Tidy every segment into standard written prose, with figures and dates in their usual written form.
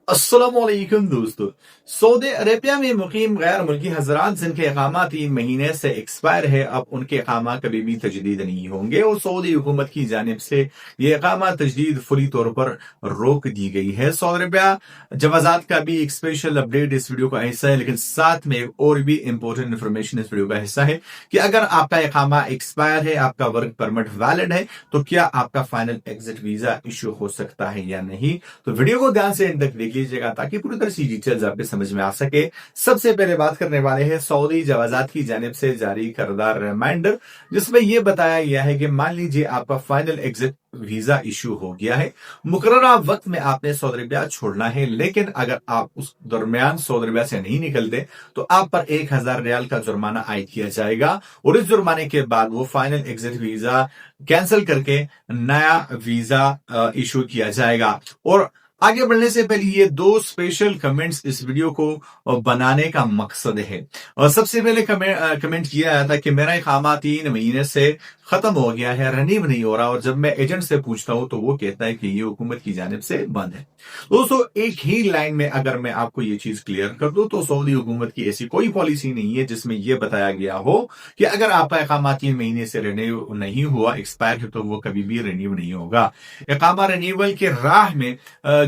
अस्सलाम वालेकुम दोस्तों। सऊदी अरेबिया में मुकीम गैर मुल्की हजरात जिनके इकामा 3 महीने से एक्सपायर है, अब उनके इकामा कभी भी तजदीद नहीं होंगे और सऊदी हुकूमत की जानिब से ये इकामा तजदीद फुली तौर पर रोक दी गई है। सऊदी अरेबिया जवाजात का भी एक स्पेशल अपडेट इस वीडियो का हिस्सा है, लेकिन साथ में और भी इंपॉर्टेंट इन्फॉर्मेशन इस वीडियो का हिस्सा है कि अगर आपका इकामा एक्सपायर है, आपका वर्क परमिट वैलिड है, तो क्या आपका फाइनल एग्जिट वीजा इशू हो सकता है या नहीं। तो वीडियो को ध्यान से एंड तक देख लीजिएगा ताकि पूरी तरह से डिटेल्स आपके समझ में आ सके। सबसे पहले बात करने वाले हैं सऊदी जवाजात की जानिब से जारी करदा रिमाइंडर, जिसमें यह बताया गया है कि मान लीजिए आपका फाइनल एग्जिट वीजा इशू हो गया है, मुकर्ररा वक्त में आपने सऊदी अरेबिया छोड़ना है, लेकिन अगर आप उस दरमियान सऊदी अरेबिया से नहीं निकलते तो आप पर 1000 रियाल का जुर्माना आयद किया जाएगा और इस जुर्माने के बाद वो फाइनल एग्जिट वीजा कैंसिल करके नया वीजा इशू किया जाएगा। और आगे बढ़ने से पहले ये 2 स्पेशल कमेंट्स इस वीडियो को बनाने का मकसद है। और सबसे पहले कमेंट किया गया था कि मेरा इकामा 3 महीने से खत्म हो गया है, रनीव नहीं हो रहा, और जब मैं एजेंट से पूछता हूं तो वो कहता है कि ये हुकूमत की जानिब से बंद है। दोस्तों, एक ही लाइन में अगर मैं आपको ये चीज क्लियर कर दूं तो सऊदी हुकूमत की ऐसी कोई पॉलिसी नहीं है जिसमें यह बताया गया हो कि अगर आपका इकामा 3 महीने से रिन्यू नहीं हुआ, एक्सपायर है, तो वो कभी भी रिन्यू नहीं होगा। इकामा रिन्यूअल के राह में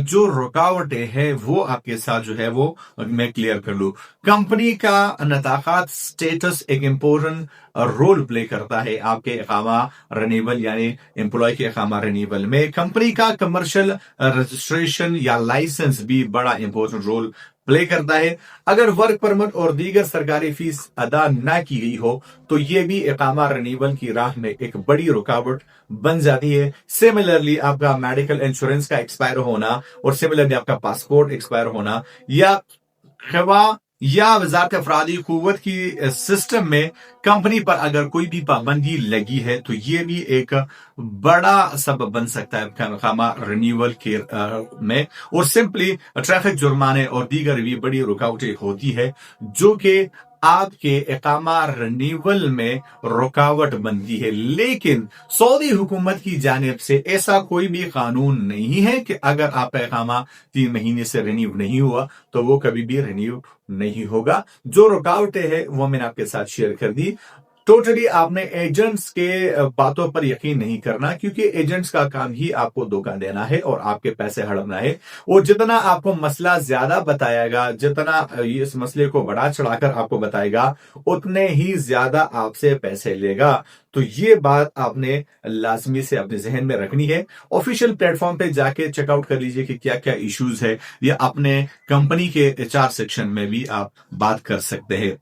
जो रुकावटें हैं वो आपके साथ जो है वो मैं क्लियर कर लूं। कंपनी का नताखात स्टेटस एक इंपॉर्टेंट रोल प्ले करता है आपके इकामा रिन्यूअल यानी एम्प्लॉय के इकामा रिन्यूअल में। कंपनी का कमर्शियल रजिस्ट्रेशन या लाइसेंस भी बड़ा इंपॉर्टेंट रोल प्ले करता है। अगर वर्क परमिट और दीगर सरकारी फीस अदा ना की गई हो तो यह भी इकामा रिन्यूअल की राह में एक बड़ी रुकावट बन जाती है। सिमिलरली आपका मेडिकल इंश्योरेंस का एक्सपायर होना और सिमिलरली आपका पासपोर्ट एक्सपायर होना या वजारत अफरादी कुव्वत की सिस्टम में कंपनी पर अगर कोई भी पाबंदी लगी है तो ये भी एक बड़ा सबब बन सकता है इकामा रिन्यूअल के में। और सिंपली ट्रैफिक जुर्माने और दीगर भी बड़ी रुकावटें होती है जो कि आपके इकामा रिन्यूअल में रुकावट बनती है। लेकिन सऊदी हुकूमत की जानिब से ऐसा कोई भी कानून नहीं है कि अगर आपका इकामा 3 महीने से रिन्यू नहीं हुआ तो वो कभी भी रिन्यू नहीं होगा। जो रुकावटें हैं वो मैंने आपके साथ शेयर कर दी। टोटली आपने एजेंट्स के बातों पर यकीन नहीं करना, क्योंकि एजेंट्स का काम ही आपको धोखा देना है और आपके पैसे हड़पना है। और जितना आपको मसला ज्यादा बताएगा, जितना इस मसले को बढ़ा चढ़ाकर आपको बताएगा, उतने ही ज्यादा आपसे पैसे लेगा। तो ये बात आपने लाजमी से अपने जहन में रखनी है। ऑफिशियल प्लेटफॉर्म पे जाके चेकआउट कर लीजिए कि क्या क्या इश्यूज है, या अपने कंपनी के HR सेक्शन में भी आप बात कर सकते हैं।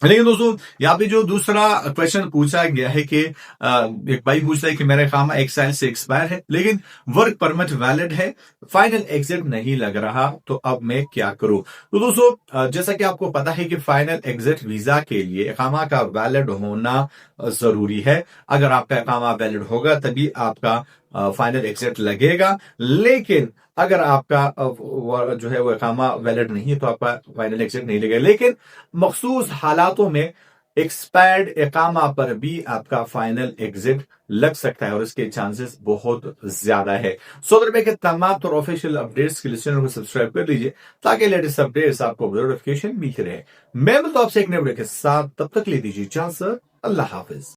लेकिन दोस्तों, यहाँ पे जो दूसरा क्वेश्चन पूछा गया है कि एक भाई पूछता है कि मेरा इकामा 1 साल से एक्सपायर है लेकिन वर्क परमिट वैलिड है, फाइनल एग्जिट नहीं लग रहा, तो अब मैं क्या करूं। तो दोस्तों, जैसा कि आपको पता है कि फाइनल एग्जिट वीजा के लिए इकामा का वैलिड होना जरूरी है। अगर आपका इकामा वैलिड होगा तभी आपका फाइनल एग्जिट लगेगा। लेकिन अगर आपका जो है वो इकामा वैलिड नहीं है तो आपका फाइनल एग्जिट नहीं लगेगा। लेकिन मखसूस हालातों में एक्सपायर्ड इकामा पर भी आपका फाइनल एग्जिट लग सकता है और इसके चांसेस बहुत ज्यादा है। सऊदी अरब के तमाम तो ऑफिशियल अपडेट्स के लिए चैनल को सब्सक्राइब कर लीजिए ताकि लेटेस्ट अपडेट्स आपको नोटिफिकेशन मिलती रहे। मैं मिलता हूं आपसे एक नए वीडियो के साथ, तब तक ले दीजिए इजाजत। अल्लाह हाफिज।